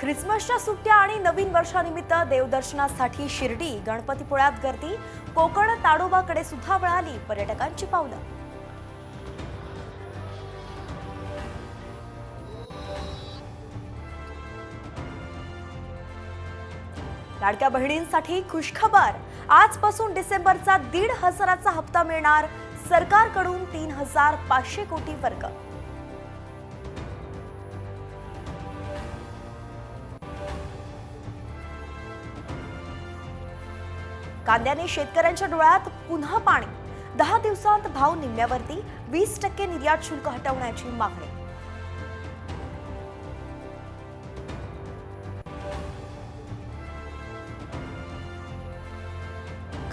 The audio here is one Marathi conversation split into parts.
ख्रिसमसच्या सुट्ट्या आणि नवीन वर्षानिमित्त देवदर्शनासाठी शिर्डी गणपतीपुळ्यात गर्दी। कोकण ताडोबाकडे सुद्धा वळाली पर्यटकांची पावलं। लाडक्या बहिणींसाठी खुशखबर, आजपासून डिसेंबरचा 1,500चा हप्ता मिळणार। सरकारकडून 3,500 कोटी वर्ग। कांद्याने शेतकऱ्यांच्या डोळ्यात पुन्हा पाणी। 10 दिवसांत भाव निम्म्यावरती, 20% निर्यात शुल्क हटवण्याची मागणी।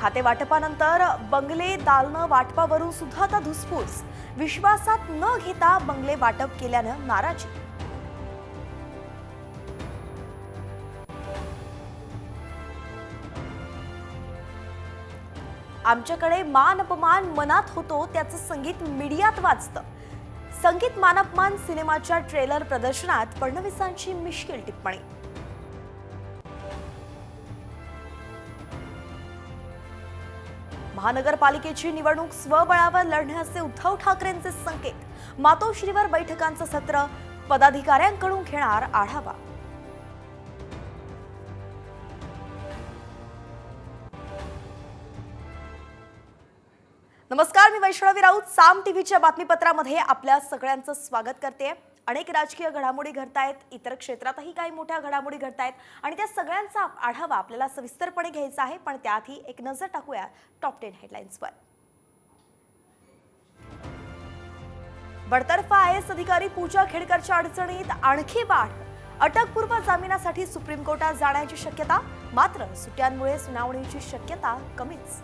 खाते वाटपानंतर बंगले दालनं वाटपावरून सुद्धा आता धुसफूस। विश्वासात न घेता बंगले वाटप केल्यानं नाराजी। आमच्याकडे मान अपमान मनात होतो त्याचं संगीत मीडियात वाजतं। संगीत मान अपमान सिनेमाच्या ट्रेलर प्रदर्शनात फडणवीसांची मिश्किल टिप्पणी। महानगरपालिकेची निवडणूक स्वबळावर लढण्याचे उद्धव ठाकरेंचे संकेत। मातोश्रीवर बैठकांचं सत्र, पदाधिकाऱ्यांकडून घेणार आढावा। नमस्कार, मी वैष्णवी राऊत। साम टीव्हीच्या बातमीपत्रामध्ये आपल्या सगळ्यांचं स्वागत करते। अनेक राजकीय घडामोडी घडतायत, इतर क्षेत्रातही काही मोठ्या घडामोडी घडतायत आणि त्या सगळ्यांचा आढावा आपल्याला सविस्तरपणे घ्यायचा आहे। पण त्याआधी एक नजर टाकूया टॉप 10 हेडलाईन्सवर। बडतर्फ IAS अधिकारी पूजा खेडकरच्या अडचणीत आणखी वाढ। अटकपूर्व जामिनासाठी सुप्रीम कोर्टात जाण्याची शक्यता, मात्र सुट्ट्यांमुळे सुनावणीची शक्यता कमीच।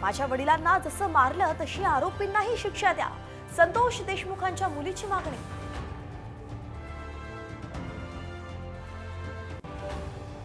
माझ्या वडिलांना जसं मारलं तशी आरोपींनाही शिक्षा द्या, संतोष देशमुखांच्या मुलीची मागणी।